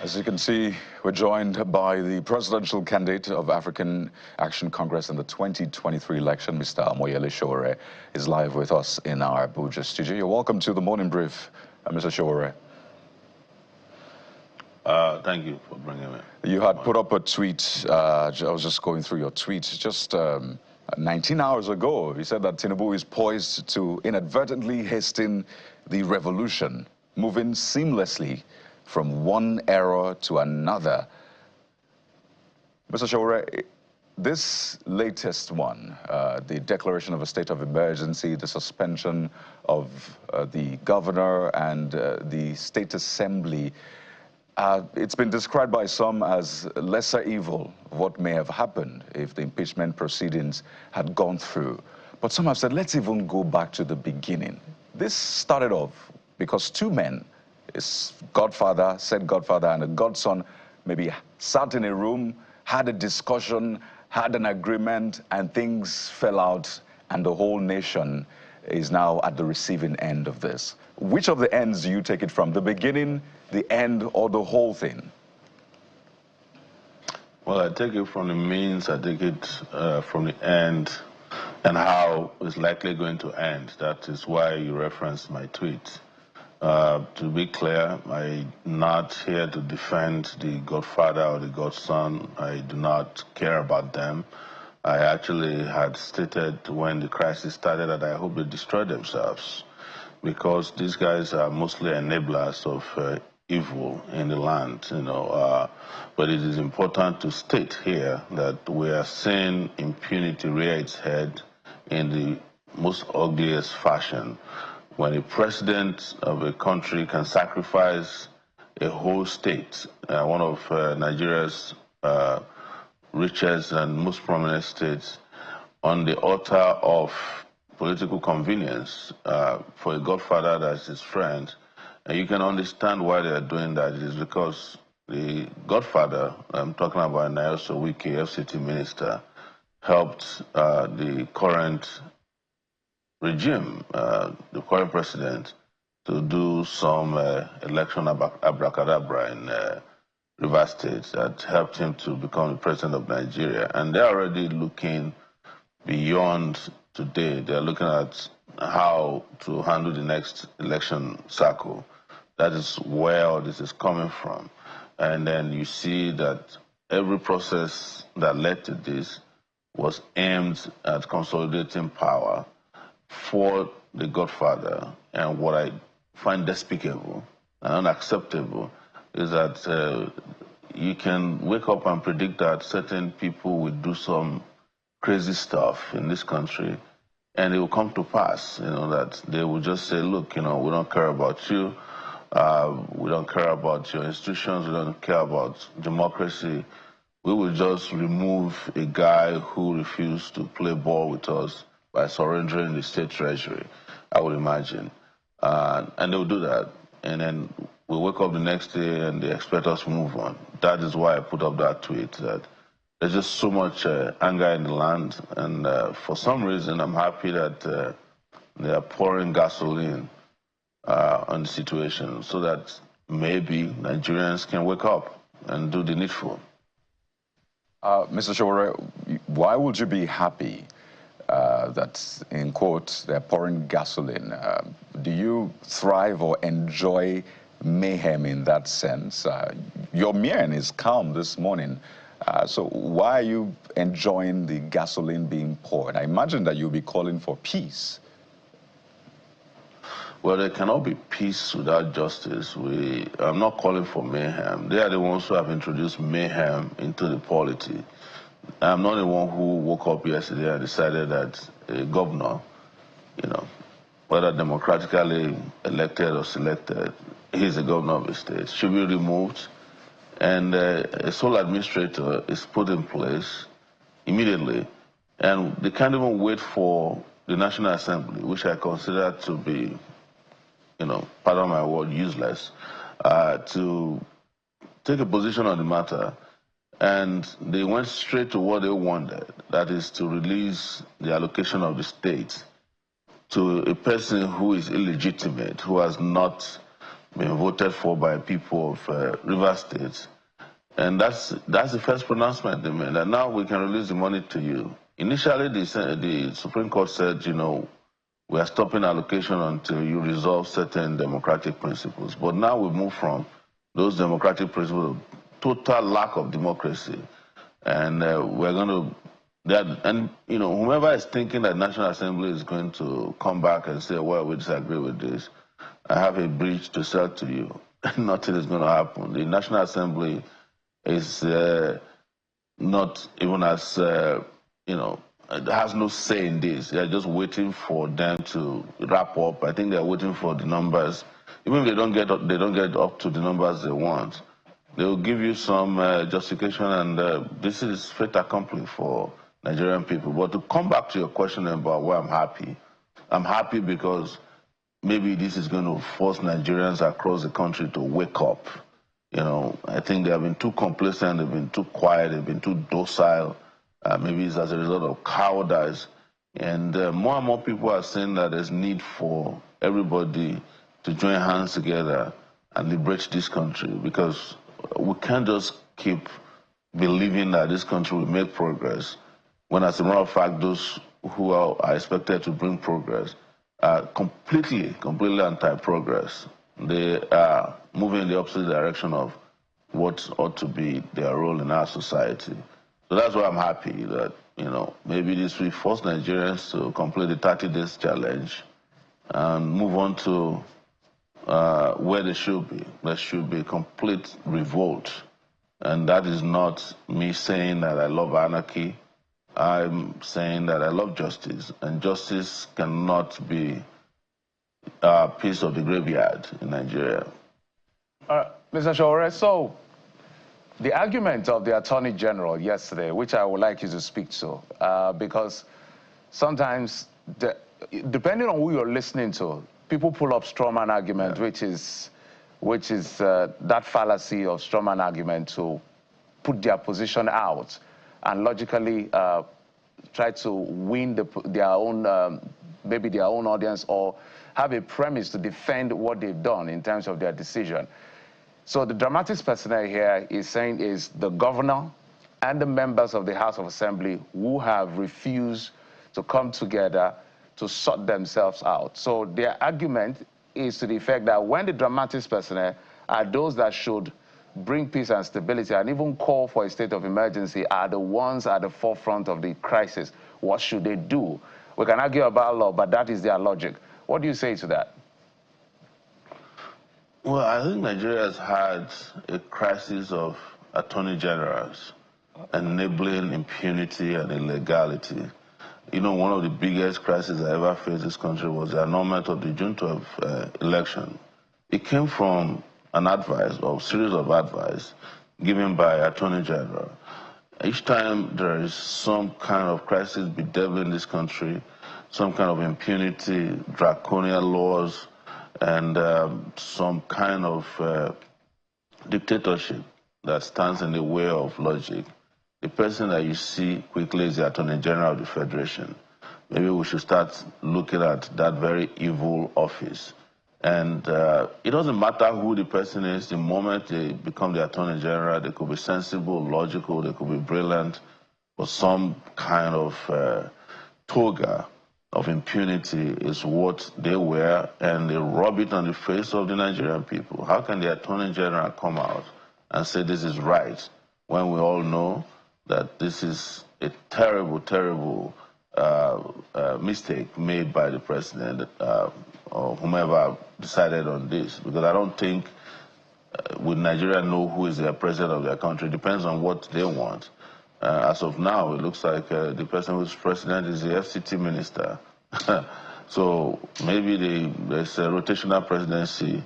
As you can see, we're joined by the presidential candidate of African Action Congress in the 2023 election, Mr. Amoyele Sowore, is live with us in our Abuja studio. You're welcome to the Morning Brief, Mr. Sowore. Thank you for bringing me. You had put up a tweet, I was just going through your tweets, just 19 hours ago. You said that Tinubu is poised to inadvertently hasten the revolution, moving seamlessly from one era to another. Mr. Sowore, this latest one, the declaration of a state of emergency, the suspension of the governor and the state assembly, it's been described by some as lesser evil of what may have happened if the impeachment proceedings had gone through. But some have said, let's even go back to the beginning. This started off because two men, his godfather, said godfather, and a godson, maybe sat in a room, had a discussion, had an agreement, and things fell out, and the whole nation is now at the receiving end of this. Which of the ends do you take it from? The beginning, the end, or the whole thing? Well, I take it from the means, I take it from the end, and how it's likely going to end. That is why you referenced my tweet. To be clear, I'm not here to defend the godfather or the godson. I do not care about them. I actually had stated when the crisis started that I hope they destroy themselves, because these guys are mostly enablers of evil in the land, you know. But it is important to state here that we are seeing impunity rear its head in the most ugliest fashion. When a president of a country can sacrifice a whole state, one of Nigeria's richest and most prominent states, on the altar of political convenience for a godfather that's his friend, and you can understand why they are doing that. It is because the godfather, I'm talking about Sowore, FCT minister, helped the current regime, the current president, to do some election abracadabra in Rivers State that helped him to become the president of Nigeria. And they're already looking beyond today. They're looking at how to handle the next election cycle. That is where all this is coming from. And then you see that every process that led to this was aimed at consolidating power for the godfather. And what I find despicable and unacceptable is that you can wake up and predict that certain people will do some crazy stuff in this country, and it will come to pass, you know, that they will just say, look, you know, we don't care about you, we don't care about your institutions, we don't care about democracy. We will just remove a guy who refused to play ball with us by surrendering the state treasury, I would imagine. And they'll do that. And then we wake up the next day and they expect us to move on. That is why I put up that tweet, that there's just so much anger in the land. And for some reason, I'm happy that they are pouring gasoline on the situation so that maybe Nigerians can wake up and do the needful. Mr. Sowore, why would you be happy that, in quotes, they're pouring gasoline? Do you thrive or enjoy mayhem in that sense? Your mien is calm this morning. So why are you enjoying the gasoline being poured? I imagine that you'll be calling for peace. Well, there cannot be peace without justice. I'm not calling for mayhem. They are the ones who have introduced mayhem into the polity. I'm not the one who woke up yesterday and decided that a governor, you know, whether democratically elected or selected, he's the governor of the state, should be removed. And a sole administrator is put in place immediately. And they can't even wait for the National Assembly, which I consider to be, you know, pardon my word, useless, to take a position on the matter. And they went straight to what they wanted, that is to release the allocation of the state to a person who is illegitimate, who has not been voted for by people of Rivers State. And that's the first pronouncement they made. And now we can release the money to you. Initially, the Supreme Court said, you know, we are stopping allocation until you resolve certain democratic principles. But now we move from those democratic principles, total lack of democracy. And we're going to, and you know, whoever is thinking that National Assembly is going to come back and say, well, we disagree with this, I have a bridge to sell to you. Nothing is going to happen. The National Assembly is not even as, you know, has no say in this. They're just waiting for them to wrap up. I think they're waiting for the numbers. Even if they don't get up to the numbers they want, they will give you some justification, and this is fait accompli for Nigerian people. But to come back to your question about why I'm happy because maybe this is going to force Nigerians across the country to wake up. You know, I think they have been too complacent, they've been too quiet, they've been too docile. Maybe it's as a result of cowardice. And more people are saying that there's need for everybody to join hands together and liberate this country, because we can't just keep believing that this country will make progress when, as a matter of fact, those who are expected to bring progress are completely anti-progress. They are moving in the opposite direction of what ought to be their role in our society. So that's why I'm happy that, you know, maybe this will force Nigerians to complete the 30 days challenge and move on to where they should be. There should be complete revolt. And that is not me saying that I love anarchy. I'm saying that I love justice. And justice cannot be a piece of the graveyard in Nigeria. Mr. Sowore, so the argument of the Attorney General yesterday, which I would like you to speak to, because sometimes, depending on who you're listening to, people pull up strawman argument, which is that fallacy of strawman argument to put their position out and logically try to win their own, maybe their own audience, or have a premise to defend what they've done in terms of their decision. So the dramatic personnel here is saying is the governor and the members of the House of Assembly who have refused to come together to sort themselves out. So their argument is to the effect that when the dramatic personnel are those that should bring peace and stability and even call for a state of emergency are the ones at the forefront of the crisis. What should they do? We can argue about law, but that is their logic. What do you say to that? Well, I think Nigeria has had a crisis of attorney generals enabling impunity and illegality. You know, one of the biggest crises I ever faced this country was the annulment of the June 12 election. It came from an advice, or series of advice, given by Attorney General. Each time there is some kind of crisis bedeviling this country, some kind of impunity, draconian laws, and some kind of dictatorship that stands in the way of logic, the person that you see quickly is the Attorney General of the Federation. Maybe we should start looking at that very evil office. And it doesn't matter who the person is, the moment they become the Attorney General, they could be sensible, logical, they could be brilliant, but some kind of toga of impunity is what they wear, and they rub it on the face of the Nigerian people. How can the Attorney General come out and say this is right when we all know that this is a terrible, terrible mistake made by the president or whomever decided on this? Because I don't think would Nigeria know who is the president of their country. It depends on what they want. As of now, it looks like the person who's president is the FCT minister. So maybe there's a rotational presidency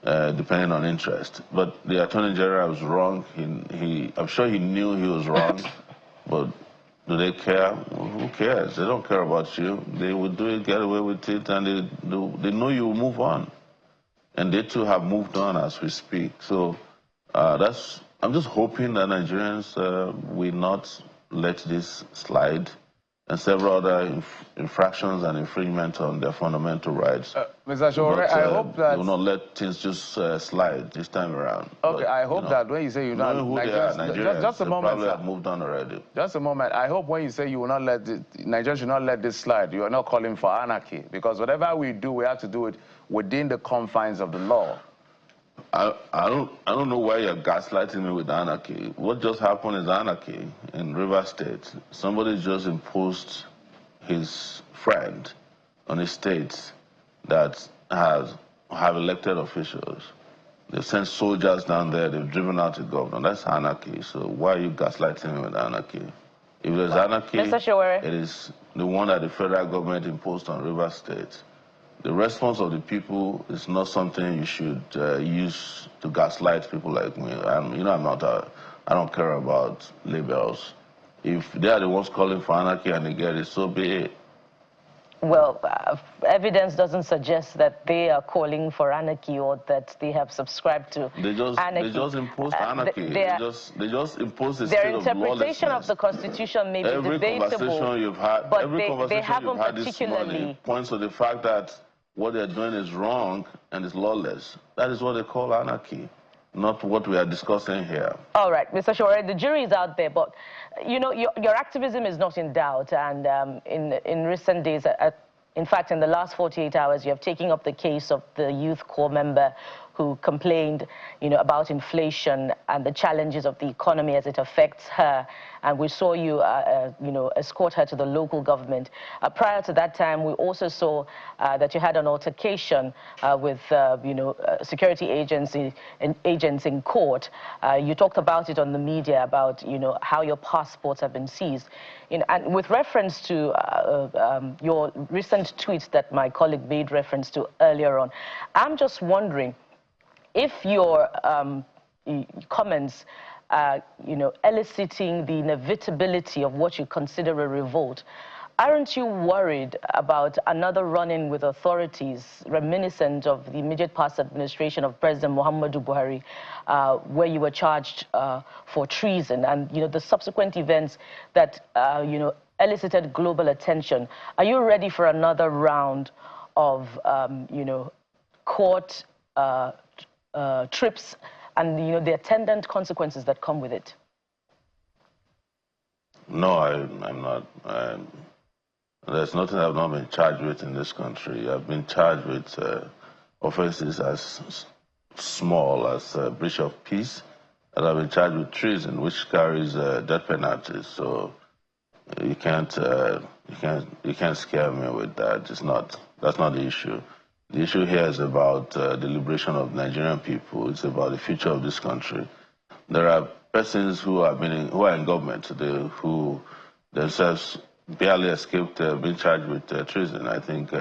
depending on interest. But the Attorney General was wrong. I'm sure he knew he was wrong, but do they care? Well, who cares? They don't care about you. They will do it, get away with it, and they know you will move on. And they too have moved on as we speak. So I'm just hoping that Nigerians will not let this slide and several other infractions and infringement on their fundamental rights. Mr. Sowore, I hope that... They will not let things just slide this time around. Okay, but, I hope that when you say you knowing who they are, Nigerians, just a moment, probably have moved on already. Just a moment. I hope when you say you will not let Nigeria should not let this slide, you are not calling for anarchy, because whatever we do, we have to do it within the confines of the law. I don't know why you're gaslighting me with anarchy. What just happened is anarchy in Rivers State. Somebody just imposed his friend on a state that have elected officials. They've sent soldiers down there, they've driven out the governor. That's anarchy. So why are you gaslighting me with anarchy? If there's anarchy, Mr. Sowore, it is the one that the federal government imposed on Rivers State. The response of the people is not something you should use to gaslight people like me. I don't care about labels. If they are the ones calling for anarchy and they get it, so be it. Well, evidence doesn't suggest that they are calling for anarchy or that they have subscribed to anarchy. They just imposed anarchy. They just imposed a state their of interpretation of the Constitution may be debatable. Every conversation you've had this morning points to the fact that what they're doing is wrong and is lawless. That is what they call anarchy, not what we are discussing here. All right, Mr. Sowore, the jury is out there, but you know your activism is not in doubt. And in recent days, in fact, in the last 48 hours, you have taken up the case of the youth corps member who complained, about inflation and the challenges of the economy as it affects her. And we saw you, escort her to the local government. Prior to that time, we also saw that you had an altercation with, security agents in court. You talked about it on the media about, how your passports have been seized. And with reference to your recent tweet that my colleague made reference to earlier on, I'm just wondering if your comments eliciting the inevitability of what you consider a revolt, aren't you worried about another run-in with authorities reminiscent of the immediate past administration of President Muhammadu Buhari, where you were charged for treason, and the subsequent events that elicited global attention? Are you ready for another round of court trips and the attendant consequences that come with it? No, I'm not. There's nothing I've not been charged with in this country. I've been charged with offenses as small as breach of peace, and I've been charged with treason, which carries death penalties. So you can't scare me with that. That's not the issue. The issue here is about the liberation of Nigerian people. It's about the future of this country. There are persons who are in government today who themselves barely escaped being charged with treason. I think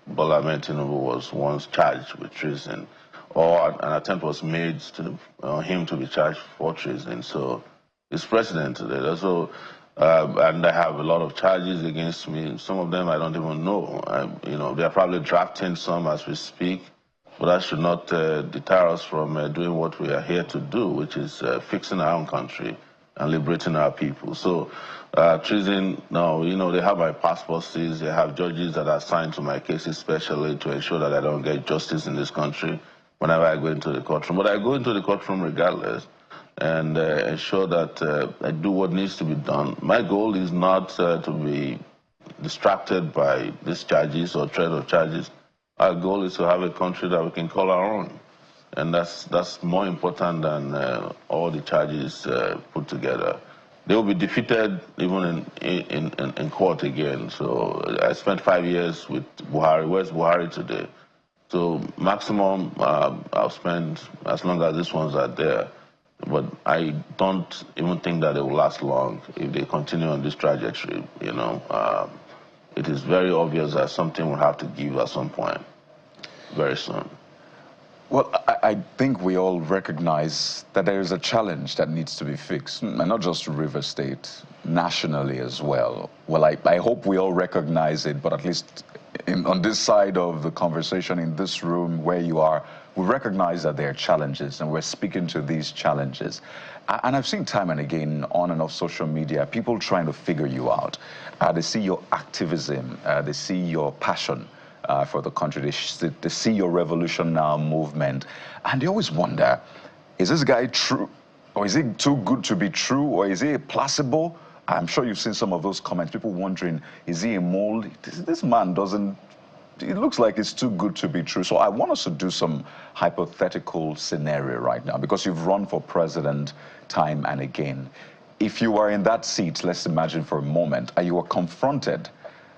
Bola Ahmed Tinubu was once charged with treason, or an attempt was made to him to be charged for treason. So he's president today. So, and I have a lot of charges against me. Some of them I don't even know. They're probably drafting some as we speak, but that should not deter us from doing what we are here to do, which is fixing our own country and liberating our people. So treason, no, they have my passport seized. They have judges that are assigned to my case especially to ensure that I don't get justice in this country whenever I go into the courtroom. But I go into the courtroom regardless, and ensure that I do what needs to be done. My goal is not to be distracted by these charges or threat of charges. Our goal is to have a country that we can call our own, and that's more important than all the charges put together. They will be defeated even in court again. So I spent 5 years with Buhari. Where's Buhari today? So maximum I'll spend as long as these ones are there. But I don't even think that it will last long if they continue on this trajectory. It is very obvious that something will have to give at some point, very soon. Well, I think we all recognize that there is a challenge that needs to be fixed, and not just Rivers State, nationally as well. Well, I hope we all recognize it, but at least on this side of the conversation, in this room where you are, we recognize that there are challenges, and we're speaking to these challenges. And I've seen time and again on and off social media, people trying to figure you out. They see your activism, they see your passion for the country, they see your Revolution Now movement, and they always wonder, is this guy true? Or is it too good to be true? Or is it placebo? I'm sure you've seen some of those comments, people wondering, is he a mole? This man doesn't, it looks like it's too good to be true. So I want us to do some hypothetical scenario right now, because you've run for president time and again. If you are in that seat, let's imagine for a moment, and you were confronted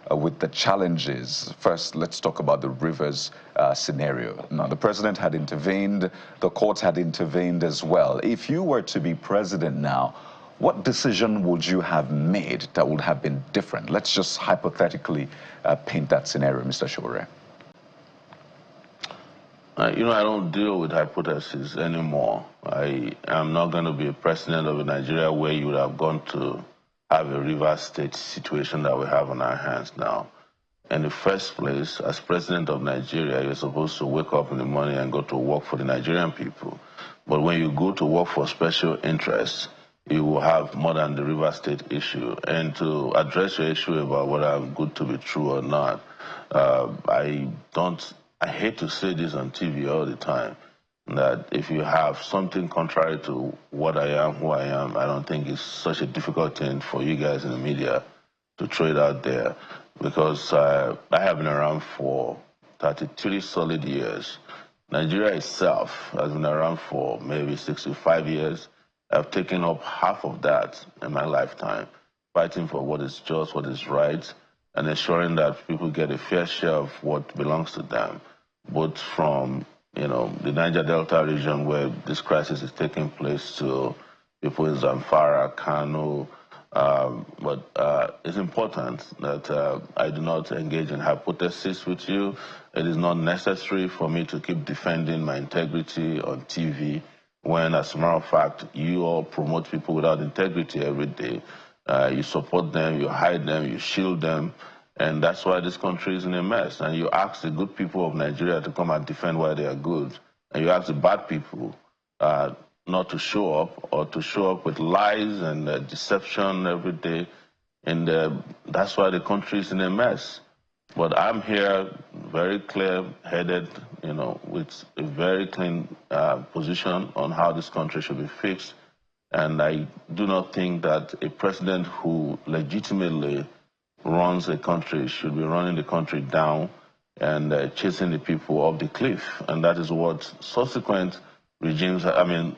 with the challenges. First, let's talk about the Rivers scenario. Now, the president had intervened, the courts had intervened as well. If you were to be president now, what decision would you have made that would have been different? Let's just hypothetically paint that scenario, Mr. Sowore. You know, I don't deal with hypotheses anymore. I am not going to be a president of Nigeria where you would have gone to have a Rivers State situation that we have on our hands now. In the first place, as president of Nigeria, you're supposed to wake up in the morning and go to work for the Nigerian people. But when you go to work for special interests, you will have more than the Rivers State issue. And to address your issue about whether I'm good to be true or not, I hate to say this on TV all the time, that if you have something contrary to what I am, who I am, I don't think it's such a difficult thing for you guys in the media to throw it out there, because I have been around for 33 solid years. Nigeria itself has been around for maybe 65 years. I've taken up half of that in my lifetime, fighting for what is just, what is right, and ensuring that people get a fair share of what belongs to them, both from, you know, the Niger Delta region where this crisis is taking place to people in Zamfara, Kano. But it's important that I do not engage in hypothesis with you. It is not necessary for me to keep defending my integrity on TV when, as a matter of fact, you all promote people without integrity every day. You support them, you hide them, you shield them. And that's why this country is in a mess. And you ask the good people of Nigeria to come and defend why they are good. And you ask the bad people not to show up, or to show up with lies and deception every day. And that's why the country is in a mess. But I'm here very clear-headed, you know, with a very clean position on how this country should be fixed. And I do not think that a president who legitimately runs a country should be running the country down and chasing the people off the cliff. And that is what subsequent regimes,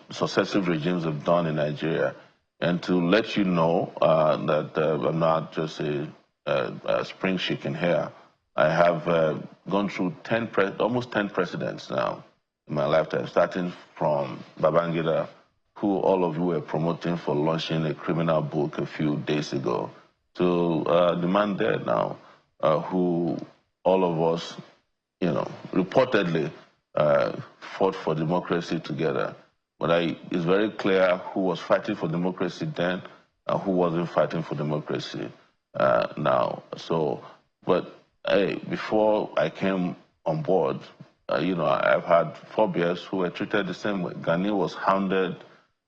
successive regimes have done in Nigeria. And to let you know that I'm not just a spring chicken here, I have gone through almost 10 presidents now in my lifetime, starting from Babangida, who all of you were promoting for launching a criminal book a few days ago, to the man there now, who all of us, you know, reportedly fought for democracy together. But it's very clear who was fighting for democracy then and who wasn't fighting for democracy now. So, but hey, before I came on board, you know, I've had forebears who were treated the same way. Gani was hounded.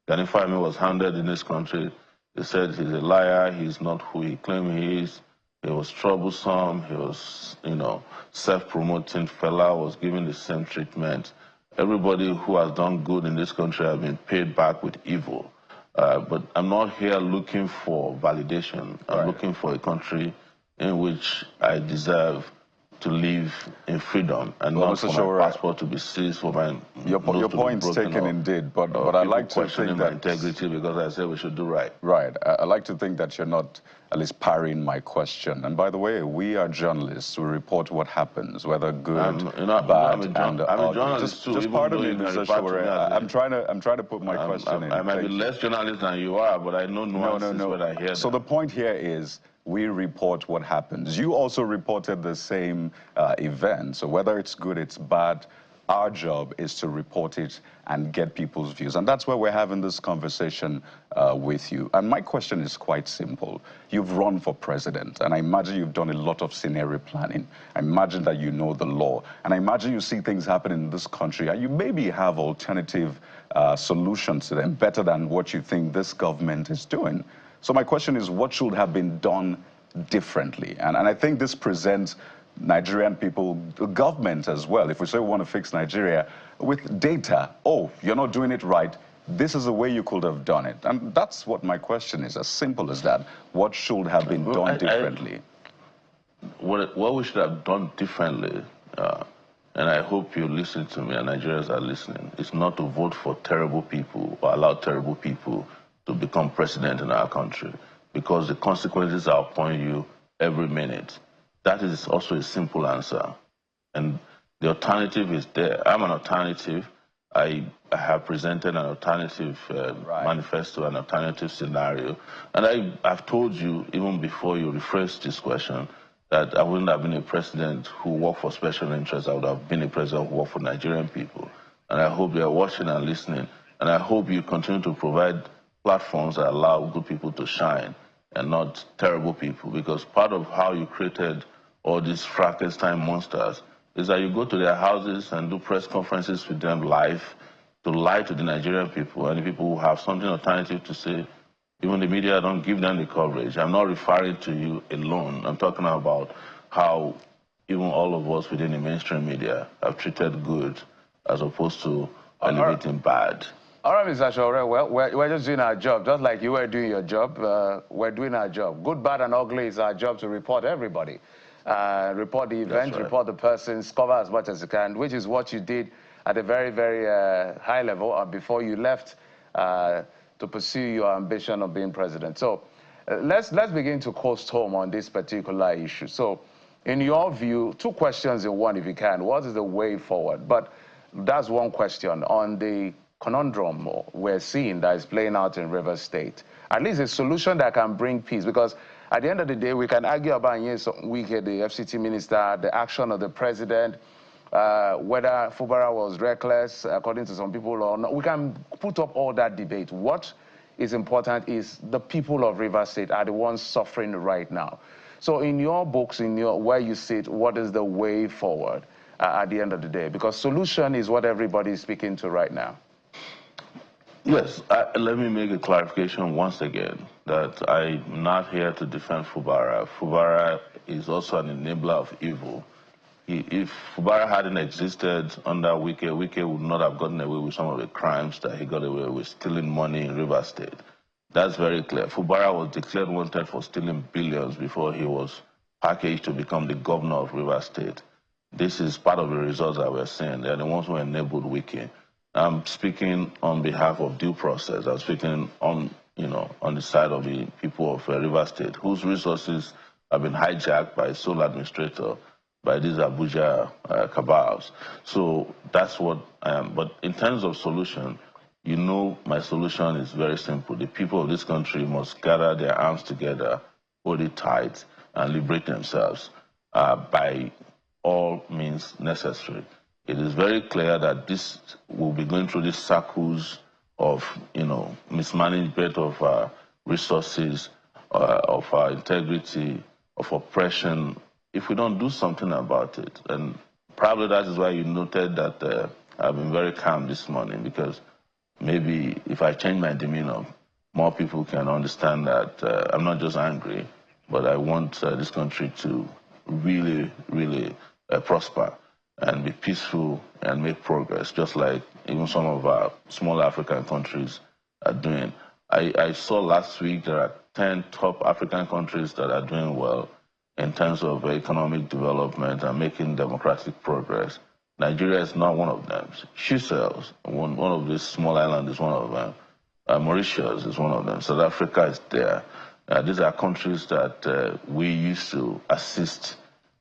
Gani Fahmy was hounded in this country. They said he's a liar, he's not who he claimed he is. He was troublesome, he was, you know, self-promoting fella, was given the same treatment. Everybody who has done good in this country has been paid back with evil. But I'm not here looking for validation. I'm looking for a country in which I deserve to live in freedom, and not for my passport to be seized, for my your point's taken indeed, but I'd like to think that integrity, because I said we should do right. Right. I like to think that you're not at least parrying my question. And by the way, we are journalists. We report what happens, whether good, bad, I'm a journalist too. Just pardon me, Mr. Sowore. I'm trying to put my question in. I might be less journalist than you are, but I know nuances when I hear them. So the point here is, we report what happens. You also reported the same event. So whether it's good, it's bad, Our job is to report it and get people's views. And that's why we're having this conversation with you. And my question is quite simple. You've run for president, and I imagine you've done a lot of scenario planning. I imagine that you know the law. And I imagine you see things happen in this country, and you maybe have alternative solutions to them, better than what you think this government is doing. So my question is, what should have been done differently? And I think this presents Nigerian people, the government as well, if we say we want to fix Nigeria, with data. Oh, you're not doing it right. This is the way you could have done it. And that's what my question is, as simple as that. What should have been done differently? What we should have done differently, and I hope you listen to me and Nigerians are listening, is not to vote for terrible people or allow terrible people to become president in our country, because the consequences are upon you every minute. That is also a simple answer. And the alternative is there. I'm an alternative. I have presented an alternative manifesto, an alternative scenario. And I've told you, even before you rephrased this question, that I wouldn't have been a president who worked for special interests. I would have been a president who worked for Nigerian people. And I hope you're watching and listening. And I hope you continue to provide platforms that allow good people to shine and not terrible people. Because part of how you created all these Frankenstein monsters is that you go to their houses and do press conferences with them live to lie to the Nigerian people, and the people who have something alternative to say, even the media don't give them the coverage. I'm not referring to you alone. I'm talking about how even all of us within the mainstream media have treated good as opposed to elevating bad. All right, Mr. Sowore, well, we're just doing our job, just like you were doing your job. We're doing our job. Good, bad, and ugly is our job to report everybody. Report the event, report the persons, cover as much as you can, which is what you did at a very, very high level before you left to pursue your ambition of being president. So let's begin to coast home on this particular issue. So in your view, two questions in one, if you can. What is the way forward? But that's one question on the conundrum we're seeing that is playing out in Rivers State. At least a solution that can bring peace, because at the end of the day, we can argue about Wike, the FCT minister, the action of the president, whether Fubara was reckless, according to some people, or not. We can put up all that debate. What is important is the people of Rivers State are the ones suffering right now. So in your books, where you sit, what is the way forward at the end of the day? Because solution is what everybody is speaking to right now. Yes, let me make a clarification once again that I'm not here to defend Fubara. Fubara is also an enabler of evil. If Fubara hadn't existed under Wike, Wike would not have gotten away with some of the crimes that he got away with, stealing money in Rivers State. That's very clear. Fubara was declared wanted for stealing billions before he was packaged to become the governor of Rivers State. This is part of the results that we're seeing. They're the ones who enabled Wike. I'm speaking on behalf of due process. I'm speaking on, on the side of the people of Rivers State, whose resources have been hijacked by sole administrator, by these Abuja cabals. So that's what I am. But in terms of solution, my solution is very simple. The people of this country must gather their arms together, hold it tight, and liberate themselves by all means necessary. It is very clear that this will be going through these circles of, mismanagement of resources, of our integrity, of oppression, if we don't do something about it. And probably that is why you noted that I've been very calm this morning, because maybe if I change my demeanor, more people can understand that I'm not just angry, but I want this country to really, really prosper and be peaceful and make progress, just like even some of our small African countries are doing. I saw last week there are 10 top African countries that are doing well in terms of economic development and making democratic progress. Nigeria is not one of them. Seychelles, one of these small islands, is one of them. Mauritius is one of them. South Africa is there. These are countries that we used to assist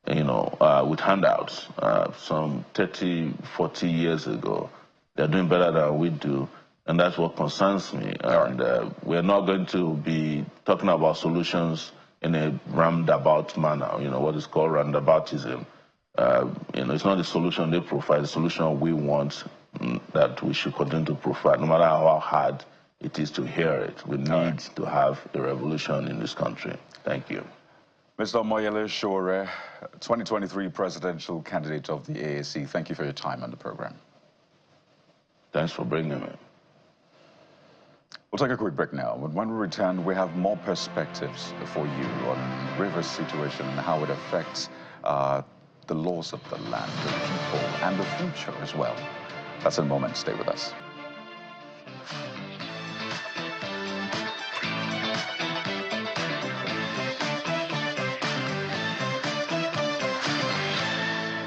with handouts some 30, 40 years ago. They're doing better than we do, and that's what concerns me. And we're not going to be talking about solutions in a roundabout manner, what is called roundaboutism. it's not the solution they provide, the solution we want that we should continue to provide, no matter how hard it is to hear it. We need to have a revolution in this country. Thank you. Mr. Omoyele Sowore, 2023 presidential candidate of the AAC, thank you for your time on the program. Thanks for bringing me. We'll take a quick break now. When we return, we have more perspectives for you on Rivers' situation and how it affects the laws of the land, the people, and the future as well. That's in a moment. Stay with us.